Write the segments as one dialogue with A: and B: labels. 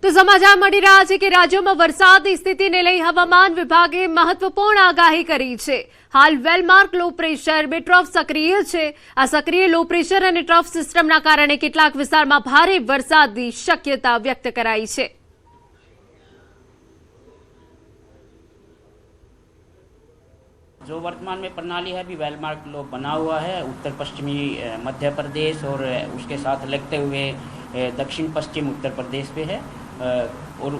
A: તો સમાચાર મળી રહ્યા છે કે રાજ્યમાં વરસાદની સ્થિતિને લઈ હવામાન વિભાગે મહત્વપૂર્ણ આગાહી કરી છે। હાલ વેલમાર્ક લો પ્રેશર બે ટ્રફ સક્રિય છે। આ સક્રિય લો પ્રેશર અને ટ્રફ સિસ્ટમના કારણે કેટલાક વિસ્તારમાં ભારે વરસાદની શક્યતા વ્યક્ત કરાઈ છે।
B: जो वर्तमान में प्रणाली है अभी वेलमार्क लो बना हुआ है उत्तर पश्चिमी मध्य प्रदेश और उसके साथ लगते हुए दक्षिण पश्चिम उत्तर प्रदेश पे है और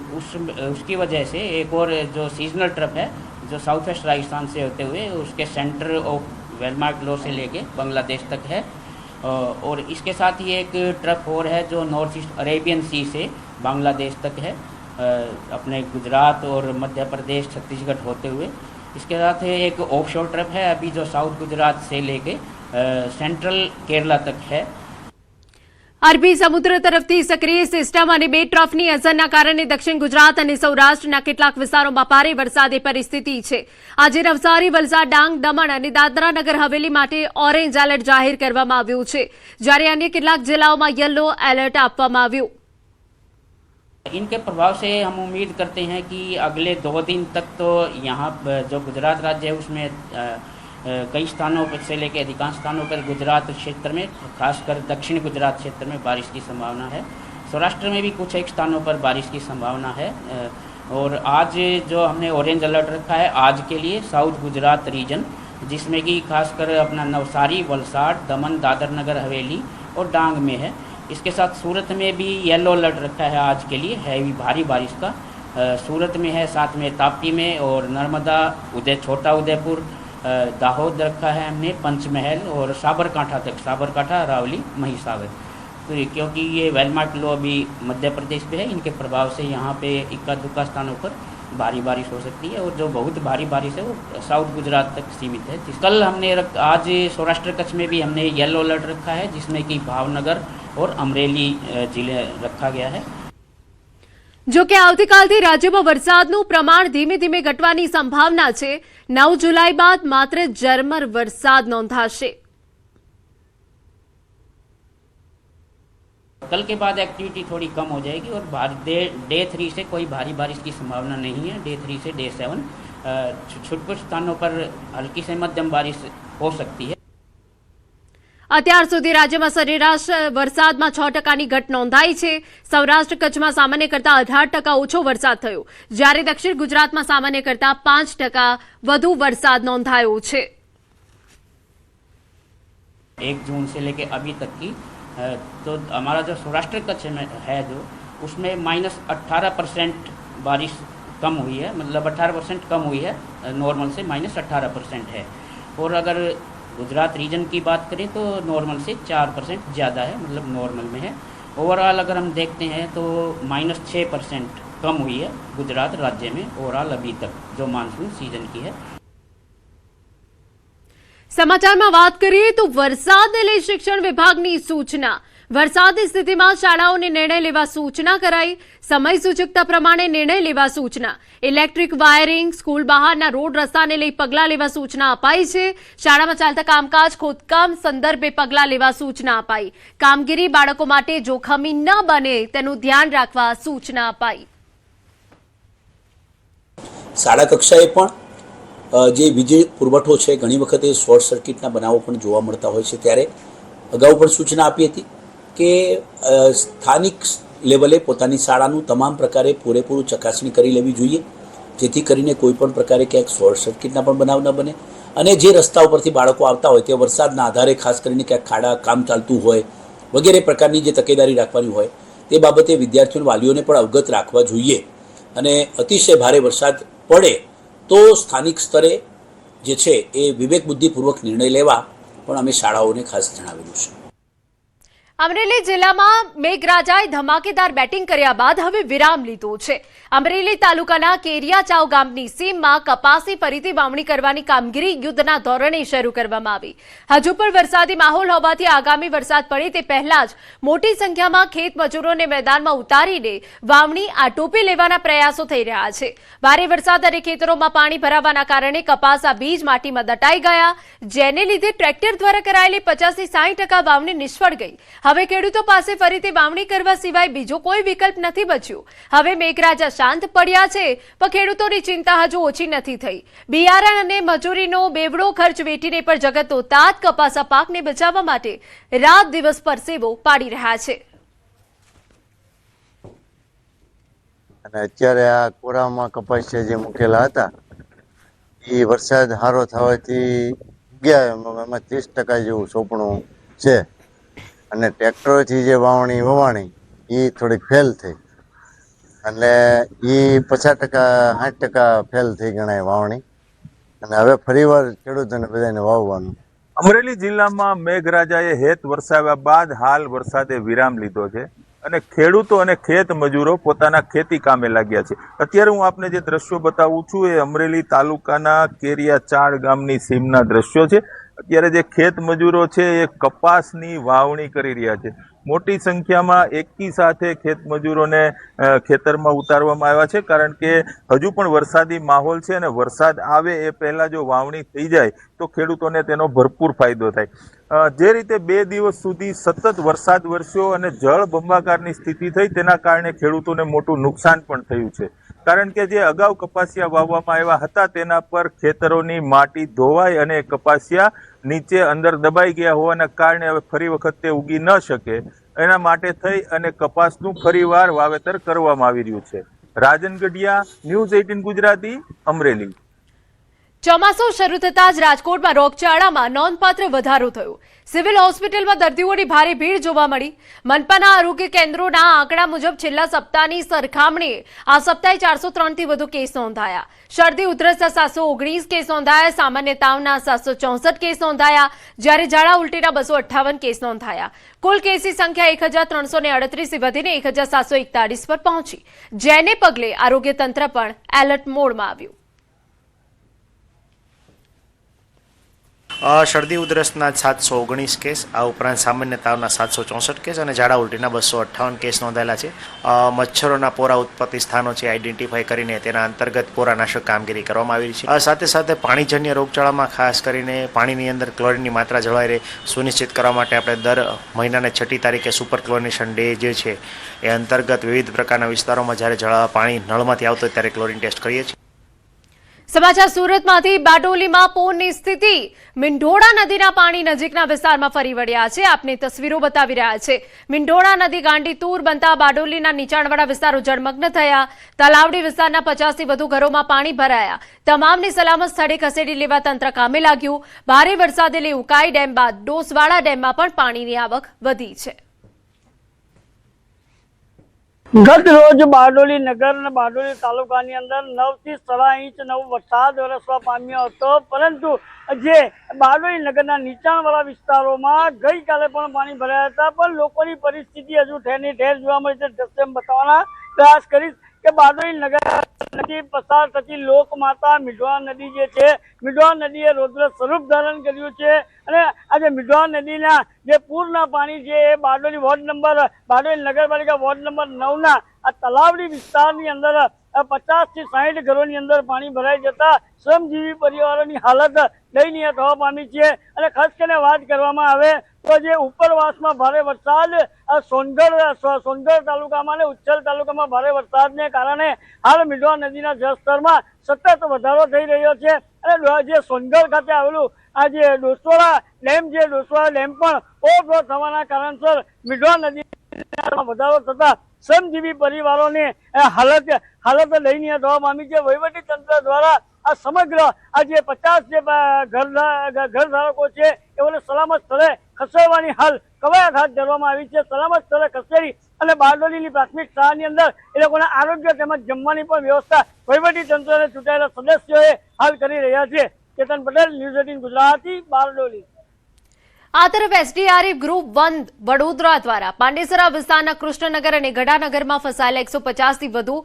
B: उसकी वजह से एक और जो सीजनल ट्रफ है जो साउथ वेस्ट राजस्थान से होते हुए उसके सेंटर ऑफ वेलमार्क लो से लेके बांग्लादेश तक है और इसके साथ ही एक ट्रफ और है जो नॉर्थ ईस्ट अरेबियन सी से बांग्लादेश तक है अपने गुजरात और मध्य प्रदेश छत्तीसगढ़ होते हुए। इसके साथ एक ऑफशोर ट्रफ है अभी जो साउथ गुजरात से लेके सेंट्रल केरला तक है।
A: અરબી સમુદ્ર તરફથી સક્રિય સિસ્ટમ અને બે ટ્રફની અસરના કારણે દક્ષિણ ગુજરાત અને સૌરાષ્ટ્રના કેટલાક વિસ્તારોમાં ભારે વરસાદી પરિસ્થિતિ છે। આજે નવસારી, વલસાડ, ડાંગ, દમણ અને દાદરા નગર હવેલી માટે ઓરેન્જ એલર્ટ જાહેર કરવામાં આવ્યું છે, જ્યારે અન્ય કેટલાક જિલ્લાઓમાં યલો એલર્ટ આપવામાં આવ્યું।
B: इनके प्रभाव से हम उम्मीद करते हैं कि अगले 2 दिन तक तो यहाँ जो गुजरात राज्य है उसमें कई स्थानों पर से लेकर अधिकांश स्थानों पर गुजरात क्षेत्र में खासकर दक्षिण गुजरात क्षेत्र में बारिश की संभावना है। सौराष्ट्र में भी कुछ एक स्थानों पर बारिश की संभावना है और आज जो हमने ऑरेंज अलर्ट रखा है आज के लिए साउथ गुजरात रीजन जिसमें कि खासकर अपना नवसारी, वलसाड़, दमन, दादर नगर हवेली और डांग में है। इसके साथ सूरत में भी येलो अलर्ट रखा है आज के लिए हैवी भारी बारिश का। सूरत में है, साथ में तापी में और नर्मदा, छोटा उदयपुर, दाहोद रखा है हमने, पंचमहल और साबरकांठा तक, साबरकांठा, अरावली, महिसागर। तो क्योंकि ये वेलमार्क लो अभी मध्य प्रदेश पे है, इनके प्रभाव से यहाँ पे इक्का दुक्का स्थानों पर भारी बारिश हो सकती है और जो बहुत भारी बारिश है वो साउथ गुजरात तक सीमित है। कल हमने आज सौराष्ट्र कच्छ में भी हमने येलो अलर्ट रखा है जिसमें कि भावनगर और अमरेली जिले रखा गया है।
A: જો કે આવતીકાલથી રાજ્યમાં વરસાદનું પ્રમાણ ધીમે ધીમે ઘટવાની સંભાવના છે। 9 જુલાઈ બાદ માત્ર ઝરમર વરસાદ નોંધાશે।
B: कल के बाद एक्टिविटी थोड़ी कम हो जाएगी और डे 3 से कोई भारी बारिश की संभावना नहीं है। डे 3 से डे 7 कुछ स्थानों पर हल्की से मध्यम बारिश हो सकती है।
A: અત્યાર સુધી રાજ્યમાં સરેરાશ વરસાદમાં 6% ઘટ નોંધાઈ છે। સૌરાષ્ટ્ર કચ્છમાં સામાન્ય કરતાં 18% ઓછો વરસાદ થયો, જ્યારે દક્ષિણ ગુજરાતમાં સામાન્ય કરતાં 5% વધુ વરસાદ नोंधायो છે।
B: 1 जून से लेके अभी तक की तो हमारा जो सौराष्ट्र कच्छ में है जो उसमें -18% बारिश कम हुई है, मतलब 18% कम हुई है नॉर्मल से, -18% है। और अगर गुजरात रीजन की बात करें तो नॉर्मल से 4% ज़्यादा है, मतलब नॉर्मल में है। ओवरऑल अगर हम देखते हैं तो -6% कम हुई है गुजरात राज्य में ओवरऑल अभी तक जो मानसून सीजन की है।
A: સમાચારમાં વાત કરીએ તો વરસાદને લઈ શિક્ષણ વિભાગની સૂચના। વરસાદની સ્થિતિમાં શાળાઓને નિર્ણય લેવા સૂચના કરાઈ। સમય સૂચકતા પ્રમાણે નિર્ણય લેવા સૂચના। ઇલેક્ટ્રિક વાયરિંગ, સ્કૂલ બહારના રોડ રસ્તાને લઈ પગલાં લેવા સૂચના અપાઈ છે। શાળામાં ચાલતા કામકાજ, ખોદકામ સંદર્ભે પગલાં લેવા સૂચના અપાઈ। કામગીરી બાળકો માટે જોખમી ન બને તેનું ધ્યાન રાખવા સૂચના અપાઈ।
C: શાળા કક્ષાએ પણ જે વીજ પુરવઠો છે ઘણી વખતે શોર્ટ સર્કિટના બનાવો પણ જોવા મળતા હોય છે, ત્યારે અગાઉ પણ સૂચના આપી હતી કે સ્થાનિક લેવલે પોતાની શાળાનું તમામ પ્રકારે પૂરેપૂરું ચકાસણી કરી લેવી જોઈએ, જેથી કરીને કોઈ પણ પ્રકારે ક્યાંક શોર્ટ સર્કિટના પણ બનાવ ન બને। અને જે રસ્તા ઉપરથી બાળકો આવતા હોય તે વરસાદના આધારે ખાસ કરીને ક્યાંક ખાડા, કામ ચાલતું હોય વગેરે પ્રકારની જે તકેદારી રાખવાની હોય તે બાબતે વિદ્યાર્થીઓ, વાલીઓને પણ અવગત રાખવા જોઈએ। અને અતિશય ભારે વરસાદ પડે તો સ્થાનિક સ્તરે જે છે એ વિવેક બુદ્ધિપૂર્વક નિર્ણય લેવા પણ અમે શાળાઓને ખાસ જણાવેલું છે।
A: અમરેલી જિલ્લામાં મેઘરાજાએ ધમાકેદાર બેટિંગ કર્યા બાદ હવે વિરામ લીધો છે। અમરેલી તાલુકાના કેરિયાચાવ ગામની સીમમાં કપાસની ફરીથી વાવણી કરવાની કામગીરી યુદ્ધના ધોરણે શરૂ કરવામાં આવી। હજુ પણ વરસાદી માહોલ હોવાથી આગામી વરસાદ પડે તે પહેલા જ મોટી સંખ્યામાં ખેત મજૂરોને મેદાનમાં ઉતારીને વાવણી આટોપી લેવાના પ્રયાસો થઈ રહ્યા છે। ભારે વરસાદ અને ખેતરોમાં પાણી ભરાવાના કારણે કપાસના બીજ માટીમાં દટાઈ ગયા, જેને લીધે ટ્રેક્ટર દ્વારા કરાયેલી 50 થી 60% વાવણી નિષ્ફળ ગઈ। હવે ખેડૂતો પાસે ફરીથી વાવણી કરવા સિવાય બીજો કોઈ વિકલ્પ નથી બચ્યો. હવે મેઘરાજા શાંત પડ્યા છે, પણ ખેડૂતોની ચિંતા હજુ ઓછી નથી થઈ. બિયારણ અને મજૂરીનો બેવડો ખર્ચ વેઠીને પણ જગતનો તાત કપાસા પાકને બચાવવા માટે રાત દિવસ પરસેવો પાડી રહ્યા છે.
D: અને અત્યારે આ કોરામાં કપાસિયા જે મૂકેલા હતા એ વરસાદ સારો થવાથી ગયા, એમાં 30% જેવું સોંપણું છે. અને ટ્રેક્ટરોથી જે વવાણી એ થોડીક ફેલ થઈ, એટલે એ 50% 60% ફેલ થઈ ગણાય વાવણી. અને હવે ફરીવાર ખેડૂતોને બધાને વાવવાનું.
E: અમરેલી જિલ્લામાં મેઘરાજાએ હેત વરસાવ્યા બાદ હાલ વરસાદે વિરામ લીધો છે અને ખેડૂતો અને ખેત મજૂરો પોતાના ખેતી કામે લાગ્યા છે. અત્યારે હું આપને જે દ્રશ્યો બતાવું છું એ અમરેલી તાલુકાના કેરિયાચાળ ગામની સીમના દ્રશ્યો છે. અત્યારે જે ખેત મજૂરો છે એ કપાસની વાવણી કરી રહ્યા છે. મોટી સંખ્યામાં એકી સાથે ખેત મજૂરોને ખેતરમાં ઉતારવામાં આવ્યા છે, કારણ કે હજુ પણ વરસાદી માહોલ છે અને વરસાદ આવે એ પહેલા જો વાવણી થઈ જાય તો ખેડૂતોને તેનો ભરપૂર ફાયદો થાય. જે રીતે 2 દિવસ સુધી સતત વરસાદ વરસ્યો અને જળ બંબાકારની સ્થિતિ થઈ, તેના કારણે ખેડૂતોને મોટું નુકસાન પણ થયું છે. કારણ કે જે અગાઉ કપાસિયા વાવવામાં આવ્યા હતા તેના પર ખેતરોની માટી ધોવાઈ અને કપાસિયા નીચે અંદર દબાઈ ગયા હોવાના કારણે હવે ફરી વખત તે ઉગી ન શકે. એના માટે થઈ અને કપાસનું ફરીવાર વાવેતર કરવામાં આવી રહ્યું છે. રાજન ગઢિયા, ન્યૂઝ 18 ગુજરાતી, અમરેલી.
A: ચોમાસું શરૂ થતાં જ રાજકોટમાં રોગચાળામાં નોંધપાત્ર વધારો થયો. સિવિલ હોસ્પિટલમાં દર્દીઓની ભારે ભીડ જોવા મળી. મનપાના આરોગ્ય કેન્દ્રોના આંકડા મુજબ છેલ્લા સપ્તાહની સરખામણીએ આ સપ્તાહે 403થી વધુ કેસ નોંધાયા. શરદી ઉધરસના 719 કેસ નોંધાયા. સામાન્ય તાવના 764 કેસ નોંધાયા, જ્યારે ઝાડા ઉલટીના 258 કેસ નોંધાયા. કુલ કેસની સંખ્યા 1338 વધીને 1741 પર પહોંચી, જેને પગલે આરોગ્ય તંત્ર પણ એલર્ટ મોડમાં આવ્યું.
F: શરદી ઉધરસના 719 કેસ, આ ઉપરાંત સામાન્ય તાવના 764 કેસ અને ઝાડા ઉલટીના 258 કેસ નોંધાયેલા છે. મચ્છરોના પોરા ઉત્પત્તિ સ્થાનો છે આઈડેન્ટિફાઈ કરીને તેના અંતર્ગત પોરાનાશક કામગીરી કરવામાં આવી છે. સાથે સાથે પાણીજન્ય રોગચાળામાં ખાસ કરીને પાણીની અંદર ક્લોરીનની માત્રા જળવાઈ રહે સુનિશ્ચિત કરવા માટે આપણે દર મહિનાને 6મી તારીખે સુપર ક્લોરિનેશન ડે જે છે એ અંતર્ગત વિવિધ પ્રકારના વિસ્તારોમાં જ્યારે પાણી નળમાંથી આવતો હોય ત્યારે ક્લોરીન ટેસ્ટ કરીએ છીએ.
A: સમાચાર સુરતમાંથી. બારડોલીમાં પૂરની સ્થિતિ. મીંઢોળા નદીના પાણી નજીકના વિસ્તારમાં ફરી વળ્યા છે. આપને તસવીરો બતાવી રહ્યા છે. મીંઢોળા નદી ગાંડીતુર બનતા બારડોલીના નીચાણવાળા વિસ્તારો જળમગ્ન થયા. તલાવડી વિસ્તારના 50થી વધુ ઘરોમાં પાણી ભરાયા. તમામને સલામત સ્થળે ખસેડી લેવા તંત્ર કામે લાગ્યું. ભારે વરસાદે ઉકાઈ ડેમ બાદ ડોસવાડા ડેમમાં પણ પાણીની આવક વધી છે.
G: ગત રોજ બારડોલી નગર અને બારડોલી તાલુકાની અંદર 9 થી 6.5 ઇંચ વરસાદ વરસવા પામ્યો હતો, પરંતુ જે બારડોલી નગરના નીચાણવાળા વિસ્તારોમાં ગઈકાલે પણ પાણી ભરાયા હતા. પણ લોકોની પરિસ્થિતિ હજુ ઠેરની ઠેર જોવા મળી છે. દ્રશ્ય બતાવવાના પ્રયાસ કરીશ કે બારડોલી નગર નદી પસાર થતી લોકમાતા મીંઢોળા નદી જે છે, મીંઢોળા નદીએ રૌદ્ર સ્વરૂપ ધારણ કર્યું છે. અને આજે મીંઢોળા નદીના જે પૂરના પાણી છે એ બારડોલી નગરપાલિકા વોર્ડ નંબર 9ના આ તલાવડી વિસ્તારની અંદર 50 થી 60 ઘરોની અંદર પાણી ભરાઈ જતા શ્રમજીવી પરિવારોની હાલત દયનીય થવા પામી છે. અને ખાસ કરીને વાત કરવામાં આવે તો જે ઉપરવાસમાં ભારે વરસાદ, સોનગઢ તાલુકામાં અને ઉચ્છલ તાલુકામાં ભારે વરસાદને કારણે હાલ મીંઢોળા નદીના જળસ્તરમાં સતત વધારો થઈ રહ્યો છે. અને જે સોનગઢ ખાતે આવેલું આ જે ડોસવાડા ડેમ પણ ઓવરફ્લો થવાના કારણસર મીંઢોળા નદીમાં વધારો થતા શ્રમજીવી પરિવારોને હાલત દયનીય થવા પામી છે. વહીવટી તંત્ર દ્વારા આ સમગ્ર આ જે 50 જે ઘરધારકો છે એઓને સલામત સ્થળે ખસેડવાની હાલ કવાયત હાથ ધરવામાં આવી છે. સલામત સ્થળે ખસેડી અને બારડોલીની પ્રાથમિક શાળાની અંદર એ લોકોના આરોગ્ય તેમજ જમવાની પણ વ્યવસ્થા વહીવટી તંત્રને ચૂંટાયેલા સદસ્યોએ હાલ કરી રહ્યા છે. કેતન પટેલ, ન્યૂઝ 18 ગુજરાતી, બારડોલી.
A: આ તરફ એસડીઆરએફ ગ્રુપ 1 વડોદરા દ્વારા પાંડેસરા વિસ્તારના કૃષ્ણનગર અને ગઢાનગરમાં ફસાયેલા 150થી વધુ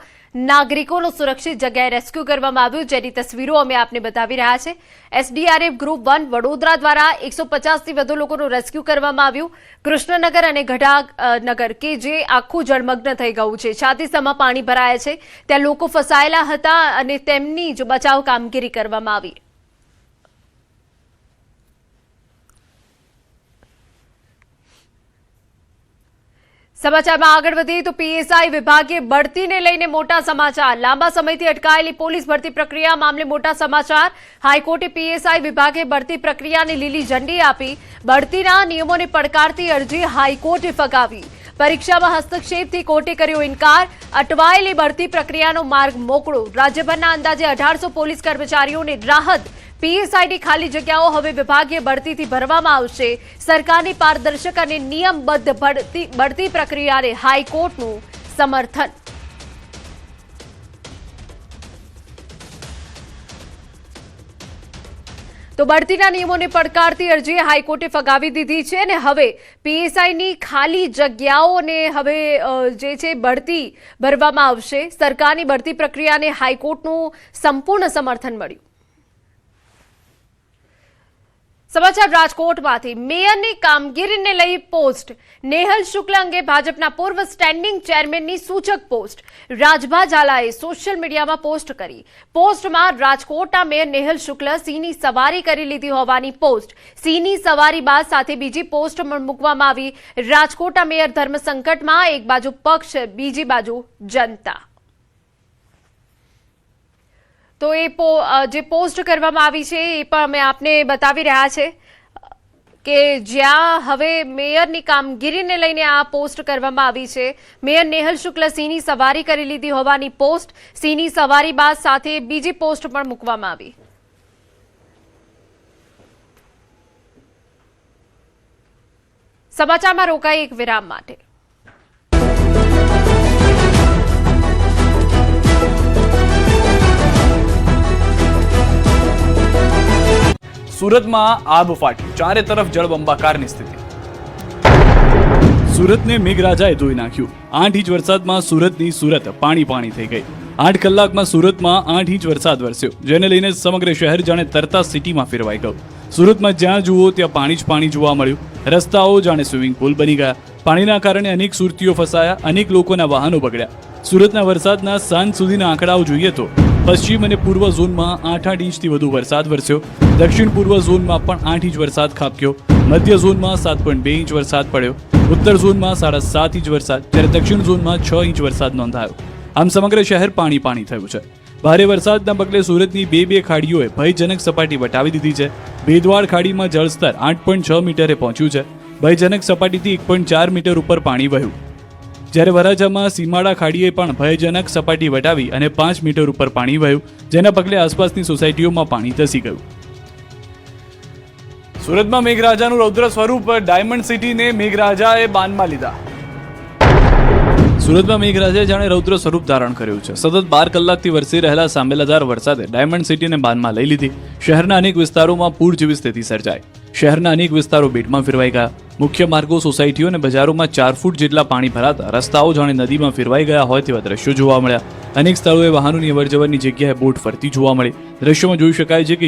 A: નાગરિકોનું સુરક્ષિત જગ્યાએ રેસ્ક્યુ કરવામાં આવ્યું, જેની તસવીરો અમે આપને બતાવી રહ્યા છે. એસડીઆરએફ ગ્રુપ 1 વડોદરા દ્વારા 150થી વધુ લોકોનું રેસ્ક્યુ કરવામાં આવ્યું. કૃષ્ણનગર અને ગઢાનગર કે જે આખું જળમગ્ન થઈ ગયું છે, છાતીસમાં પાણી ભરાયા છે, ત્યાં લોકો ફસાયેલા હતા અને તેમની જ બચાવ કામગીરી કરવામાં આવી. સમાચારમાં આગળ વધીએ તો પીએસઆઈ વિભાગે બઢતીને લઈને મોટા સમાચાર. લાંબા સમયથી અટકાયેલી પોલીસ ભરતી પ્રક્રિયા મામલે મોટા સમાચાર. હાઈકોર્ટે પીએસઆઈ વિભાગે ભરતી પ્રક્રિયાને લીલી ઝંડી આપી. બઢતીના નિયમોને પડકારતી અરજી હાઈકોર્ટે ફગાવી. પરીક્ષામાં હસ્તક્ષેપથી કોર્ટે કર્યો ઇનકાર. અટવાયેલી ભરતી પ્રક્રિયાનો માર્ગ મોકળો. રાજ્યભરના અંદાજે 1800 પોલીસ કર્મચારીઓને રાહત. પીએસઆઈની ખાલી જગ્યાઓ હવે વિભાગીય ભરતીથી ભરવામાં આવશે. સરકારની પારદર્શક અને નિયમબદ્ધ ભરતી પ્રક્રિયાને હાઈકોર્ટનું સમર્થન. તો બઢતીના નિયમોને પડકારતી અરજી હાઈકોર્ટે ફગાવી દીધી છે અને હવે પીએસઆઈની ખાલી જગ્યાઓને હવે જે છે ભરતી ભરવામાં આવશે. સરકારની ભરતી પ્રક્રિયાને હાઈકોર્ટનું સંપૂર્ણ સમર્થન મળ્યું. સમાચાર રાજકોટમાંથી. મેયરની કામગીરીને લઈ પોસ્ટ. નેહલ શુક્લ અંગે ભાજપના પૂર્વ સ્ટેન્ડિંગ ચેરમેનની સૂચક પોસ્ટ રાજભા ઝાલાએ સોશિયલ મીડિયામાં પોસ્ટ કરી. પોસ્ટમાં રાજકોટના મેયર નેહલ શુક્લ સિંહની સવારી કરી લીધી હોવાની પોસ્ટ. સિંહની સવારી બાદ સાથે બીજી પોસ્ટ મૂકવામાં આવી. રાજકોટના મેયર ધર્મ સંકટમાં, એક બાજુ પક્ષ, બીજી બાજુ જનતા. તો એ જે પોસ્ટ કરવામાં આવી છે એ પણ અમે આપને બતાવી રહ્યા છે કે જ્યાં હવે મેયરની કામગીરીને લઈને આ પોસ્ટ કરવામાં આવી છે. મેયર નેહલ શુક્લ સિંહની સવારી કરી લીધી હોવાની પોસ્ટ. સિંહની સવારી બાદ સાથે બીજી પોસ્ટ પણ મૂકવામાં આવી. સમાચારમાં રોકાઈ એક વિરામ માટે.
H: સુરતમાં આબ ફાટ્યું, ચારે તરફ જળબંબાકારની સ્થિતિ. સુરતને મેઘરાજાએ ધોઈ નાખ્યું. 8 ઇંચ વરસાદમાં સુરતની સુરત પાણી થઈ ગઈ. 8 કલાકમાં સુરતમાં 8 ઇંચ વરસાદ વરસ્યો, જેને લઈને સમગ્ર શહેર જાણે તરતા સિટીમાં ફેરવાઈ ગયું. સુરતમાં જ્યાં જુઓ ત્યાં પાણી જ પાણી જોવા મળ્યું. રસ્તાઓ જાણે સ્વિમિંગ પુલ બની ગયા. પાણીના કારણે અનેક સુરતીઓ ફસાયા, અનેક લોકોના વાહનો બગડ્યા. સુરતના વરસાદના સાંજ સુધીના આંકડાઓ જોઈએ તો પશ્ચિમ અને પૂર્વ ઝોનમાં 8 ઇંચથી વધુ વરસાદ વરસ્યો. દક્ષિણ પૂર્વ ઝોનમાં પણ 8 ઇંચ વરસાદ ખાબક્યો. મધ્ય ઝોનમાં 7.2 ઇંચ વરસાદ પડ્યો. ઉત્તર ઝોનમાં 7.5 ઇંચ વરસાદ, જ્યારે દક્ષિણ ઝોનમાં 6 ઇંચ વરસાદ નોંધાયો. આમ સમગ્ર શહેર પાણી થયું છે. ભારે વરસાદના પગલે સુરતની બે ખાડીઓએ ભયજનક સપાટી વટાવી દીધી છે. ભેદવાડ ખાડીમાં જળસ્તર 8.6 મીટરે પહોંચ્યું છે. ભયજનક સપાટીથી 1.4 મીટર ઉપર પાણી વહ્યું, જ્યારે વરાછામાં સીમાડા ખાડીએ પણ ભયજનક સપાટી વટાવી અને 5 મીટર ઉપર પાણી વહ્યું, જેના પગલે આસપાસની સોસાયટીઓમાં પાણી ધસી ગયું. સુરતમાં મેઘરાજાનું રૌદ્ર સ્વરૂપ. ડાયમંડ સિટીને મેઘરાજાએ બાનમાં લીધા. સુરતમાં મેઘરાજાએ જાણે રૌદ્ર સ્વરૂપ ધારણ કર્યું છે. સતત 12 કલાકથી વરસી રહેલા સાંબેલાધાર વરસાદે ડાયમંડ સિટીને બાનમાં લઈ લીધી. શહેરના અનેક વિસ્તારોમાં પૂર જેવી સ્થિતિ સર્જાઈ. શહેરના અનેક વિસ્તારો બેટમાં ફેરવાઈ ગયા. મુખ્ય માર્ગો, સોસાયટીઓ અને બજારોમાં 4 ફૂટ જેટલા પાણી ભરાતા રસ્તાઓ જાણે નદીમાં ફેરવાઈ ગયા હોય તેવા દ્રશ્યો જોવા મળ્યા. અનેક સ્થળોએ વાહનોની અવરજવરની જગ્યાએ બોટ ફરતી જોવા મળી. દ્રશ્યોમાં જોઈ શકાય છે કે